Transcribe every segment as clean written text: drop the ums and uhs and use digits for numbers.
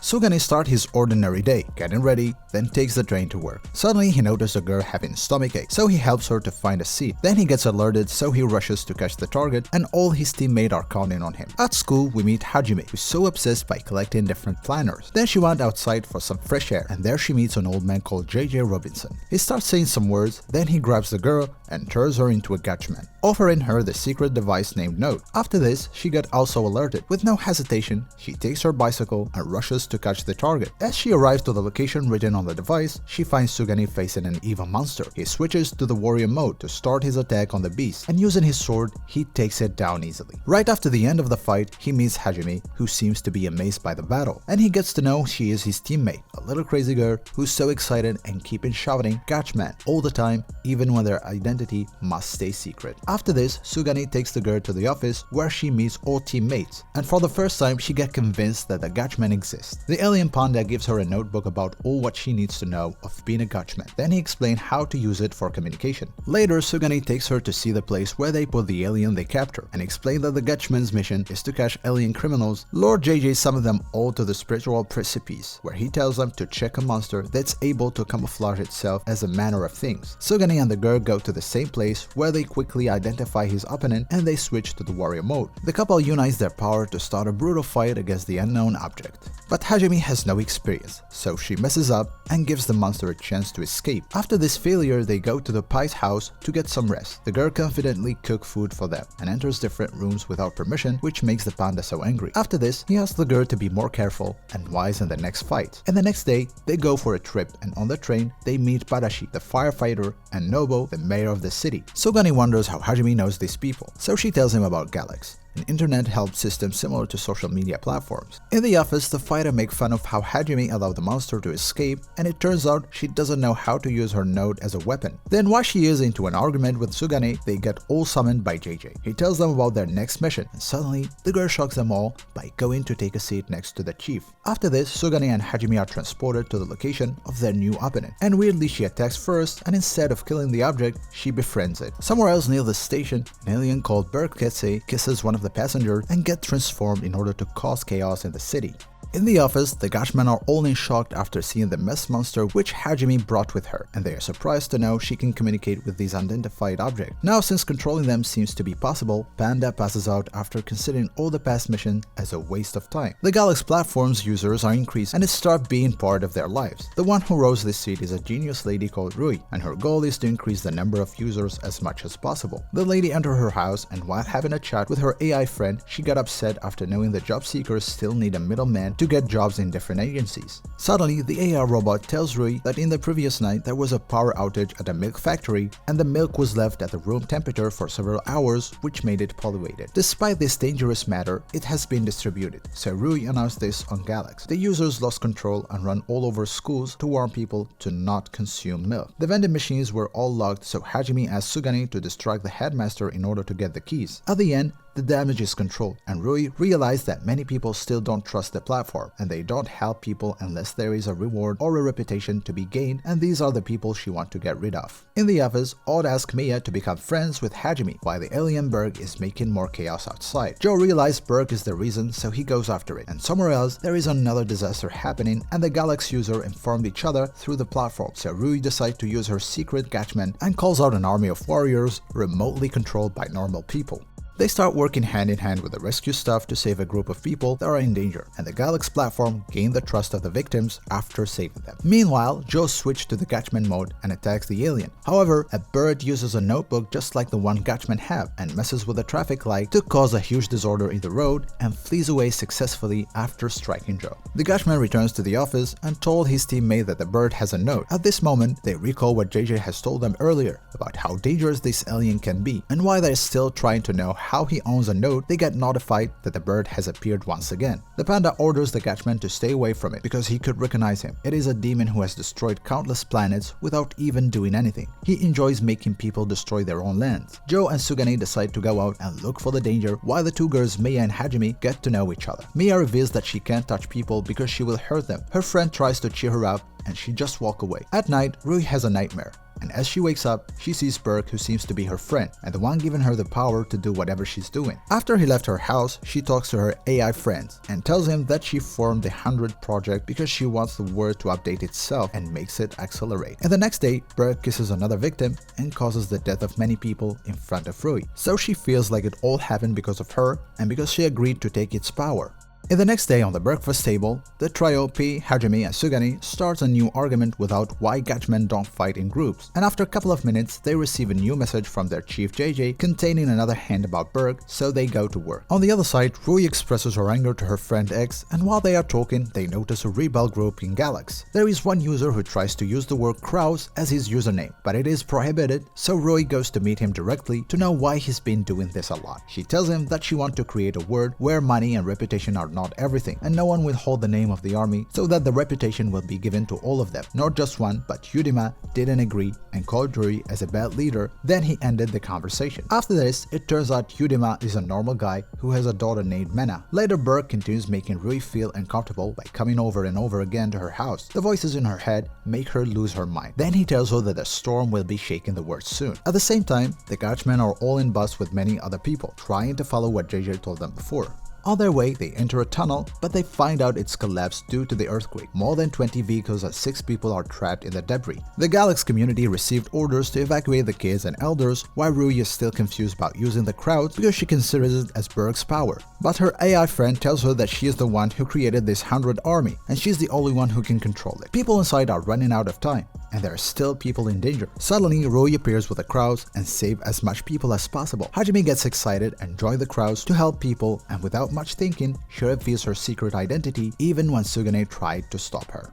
Sugane starts his ordinary day, getting ready, then takes the train to work. Suddenly he notices a girl having stomachache, so he helps her to find a seat. Then he gets alerted, so he rushes to catch the target, and all his teammates are counting on him. At school, we meet Hajime, who's so obsessed by collecting different planners. Then she went outside for some fresh air, and there she meets an old man called JJ Robinson. He starts saying some words, then he grabs the girl and turns her into a Gatchman, offering her the secret device named Note. After this, she got also alerted. With no hesitation, she takes her bicycle and rushes to catch the target. As she arrives to the location written on the device, she finds Sugane facing an evil monster. He switches to the warrior mode to start his attack on the beast, and using his sword, he takes it down easily. Right after the end of the fight, he meets Hajime, who seems to be amazed by the battle, and he gets to know she is his teammate, a little crazy girl who's so excited and keeping shouting Gatchman all the time, even when their identity must stay secret. After this, Sugane takes the girl to the office where she meets all teammates, and for the first time she gets convinced that the Gatchman exists. The alien panda gives her a notebook about all what she needs to know of being a Gatchman. Then he explains how to use it for communication. Later, Sugane takes her to see the place where they put the alien they capture, and explains that the Gatchman's mission is to catch alien criminals. Lord JJ summons them all to the spiritual precipice, where he tells them to check a monster that's able to camouflage itself as a manner of things. Sugane and the girl go to the same place where they quickly identify his opponent, and they switch to the warrior mode. The couple unites their power to start a brutal fight against the unknown object. But Hajime has no experience, so she messes up and gives the monster a chance to escape. After this failure, they go to the pie's house to get some rest. The girl confidently cooks food for them and enters different rooms without permission, which makes the panda so angry. After this, he asks the girl to be more careful and wise in the next fight. And the next day, they go for a trip, and on the train, they meet Badashi, the firefighter, and Nobo, the mayor of the city. Sugane wonders how Hajime knows these people, so she tells him about Galax, an internet help system similar to social media platforms. In the office, the fighter makes fun of how Hajime allowed the monster to escape, and it turns out she doesn't know how to use her note as a weapon. Then while she is into an argument with Sugane, they get all summoned by JJ. He tells them about their next mission, and suddenly, the girl shocks them all by going to take a seat next to the chief. After this, Sugane and Hajime are transported to the location of their new opponent, and weirdly she attacks first, and instead of killing the object, she befriends it. Somewhere else near the station, an alien called Berketse kisses one of the passengers and gets transformed in order to cause chaos in the city. In the office, the Gatchmen are all in shock after seeing the mess monster which Hajime brought with her, and they are surprised to know she can communicate with these unidentified objects. Now, since controlling them seems to be possible, Panda passes out after considering all the past missions as a waste of time. The Galax platform's users are increased, and it starts being part of their lives. The one who rose this seat is a genius lady called Rui, and her goal is to increase the number of users as much as possible. The lady entered her house, and while having a chat with her AI friend, she got upset after knowing the job seekers still need a middleman to get jobs in different agencies. Suddenly, the AI robot tells Rui that in the previous night there was a power outage at a milk factory, and the milk was left at the room temperature for several hours, which made it polluted. Despite this dangerous matter, it has been distributed, so Rui announced this on Galax. The users lost control and ran all over schools to warn people to not consume milk. The vending machines were all locked, so Hajime asked Sugane to distract the headmaster in order to get the keys. At the end, the damage is controlled, and Rui realized that many people still don't trust the platform, and they don't help people unless there is a reward or a reputation to be gained, and these are the people she wants to get rid of. In the office, Odd asks Mia to become friends with Hajime, while the alien Berg is making more chaos outside. Joe realizes Berg is the reason, so he goes after it, and somewhere else, there is another disaster happening, and the Galax user informed each other through the platform, so Rui decides to use her secret Gatchman and calls out an army of warriors remotely controlled by normal people. They start working hand in hand with the rescue staff to save a group of people that are in danger, and the Galax platform gained the trust of the victims after saving them. Meanwhile, Joe switched to the Gatchman mode and attacks the alien. However, a bird uses a notebook just like the one Gatchmen have and messes with the traffic light to cause a huge disorder in the road and flees away successfully after striking Joe. The Gatchman returns to the office and told his teammate that the bird has a note. At this moment, they recall what JJ has told them earlier about how dangerous this alien can be, and while they're still trying to know how he owns a note, they get notified that the bird has appeared once again. The panda orders the Gatchman to stay away from it because he could recognize him. It is a demon who has destroyed countless planets without even doing anything. He enjoys making people destroy their own lands. Joe and Sugane decide to go out and look for the danger, while the two girls Mia and Hajime get to know each other. Mia reveals that she can't touch people because she will hurt them. Her friend tries to cheer her up, and she just walks away. At night, Rui has a nightmare. and as she wakes up, she sees Berg, who seems to be her friend and the one giving her the power to do whatever she's doing. After he left her house, she talks to her AI friends and tells him that she formed the 100 project because she wants the world to update itself and makes it accelerate. And the next day, Berg kisses another victim and causes the death of many people in front of Rui. So she feels like it all happened because of her and because she agreed to take its power. In the next day on the breakfast table, the trio P, Hajime and Sugani starts a new argument about why Gatchmen don't fight in groups, and after a couple of minutes they receive a new message from their chief JJ containing another hint about Berg, so they go to work. On the other side, Rui expresses her anger to her friend X, and while they are talking, they notice a rebel group in Galax. There is one user who tries to use the word Kraus as his username, but it is prohibited, so Rui goes to meet him directly to know why he's been doing this a lot. She tells him that she wants to create a world where money and reputation are not everything, and no one will hold the name of the army so that the reputation will be given to all of them. Not just one, but Yudima didn't agree and called Rui as a bad leader, then he ended the conversation. After this, it turns out Yudima is a normal guy who has a daughter named Mena. Later, Berg continues making Rui feel uncomfortable by coming over and over again to her house. The voices in her head make her lose her mind. Then he tells her that the storm will be shaking the world soon. At the same time, the Gatchmen are all in bus with many other people, trying to follow what JJ told them before. On their way, they enter a tunnel, but they find out it's collapsed due to the earthquake. More than 20 vehicles and 6 people are trapped in the debris. The Galax community received orders to evacuate the kids and elders, while Rui is still confused about using the crowds because she considers it as Berg's power. But her AI friend tells her that she is the one who created this 100 army, and she's the only one who can control it. People inside are running out of time, and there are still people in danger. Suddenly, Rui appears with the crowds and saves as much people as possible. Hajime gets excited and joins the crowds to help people, and without much thinking, she reveals her secret identity even when Sugane tried to stop her.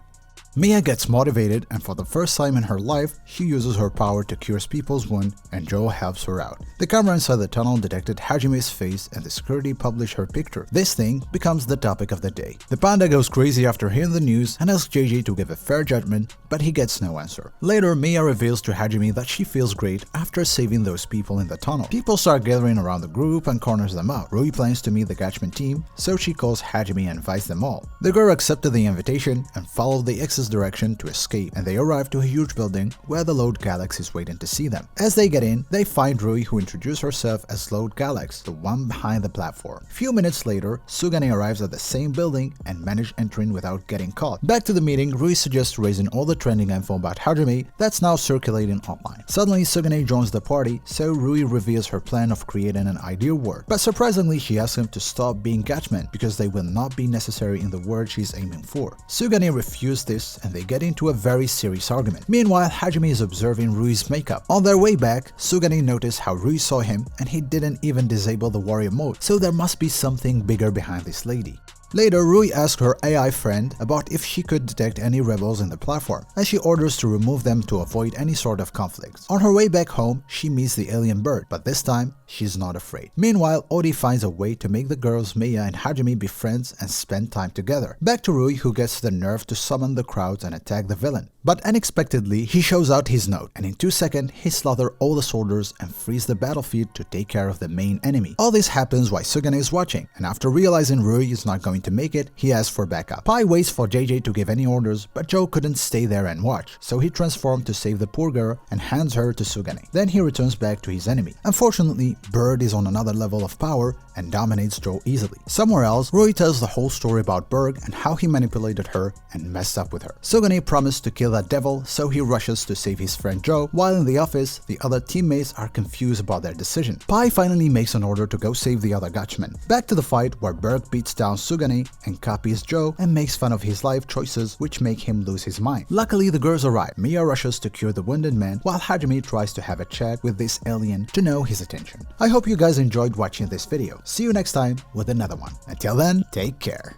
Mia gets motivated, and for the first time in her life, she uses her power to cure people's wound, and Joe helps her out. The camera inside the tunnel detected Hajime's face, and the security published her picture. This thing becomes the topic of the day. The panda goes crazy after hearing the news and asks JJ to give a fair judgment, but he gets no answer. Later, Mia reveals to Hajime that she feels great after saving those people in the tunnel. People start gathering around the group and corners them out. Rui plans to meet the Gatchmen team, so she calls Hajime and invites them all. The girl accepted the invitation and followed the X's direction to escape, and they arrive to a huge building where the Lord Galax is waiting to see them. As they get in, they find Rui, who introduced herself as Lord Galax, the one behind the platform. Few minutes later, Sugane arrives at the same building and manages entering without getting caught. Back to the meeting, Rui suggests raising all the trending info about Hajime that's now circulating online. Suddenly, Sugane joins the party, so Rui reveals her plan of creating an ideal world. But surprisingly, she asks him to stop being Gatchmen because they will not be necessary in the world she's aiming for. Sugane refused this, and they get into a very serious argument. Meanwhile, Hajime is observing Rui's makeup. On their way back, Sugane noticed how Rui saw him and he didn't even disable the warrior mode, so there must be something bigger behind this lady. Later, Rui asks her AI friend about if she could detect any rebels in the platform, and she orders to remove them to avoid any sort of conflicts. On her way back home, she meets the alien bird, but this time, she's not afraid. Meanwhile, Odi finds a way to make the girls Mia and Hajime be friends and spend time together. Back to Rui, who gets the nerve to summon the crowds and attack the villain. But unexpectedly, he shows out his note, and in 2 seconds, he slaughters all the soldiers and frees the battlefield to take care of the main enemy. All this happens while Sugane is watching, and after realizing Rui is not going to make it, he asks for backup. Pai waits for JJ to give any orders, but Joe couldn't stay there and watch, so he transformed to save the poor girl and hands her to Sugane. Then he returns back to his enemy. Unfortunately, Bird is on another level of power and dominates Joe easily. Somewhere else, Rui tells the whole story about Berg and how he manipulated her and messed up with her. Sugane promised to kill that devil, so he rushes to save his friend Joe, while in the office, the other teammates are confused about their decision. Pai finally makes an order to go save the other Gatchmen. Back to the fight where Berg beats down Sugane and copies Joe and makes fun of his life choices, which make him lose his mind. Luckily, the girls arrive. Mia rushes to cure the wounded man, while Hajime tries to have a chat with this alien to know his attention. I hope you guys enjoyed watching this video. See you next time with another one. Until then, take care.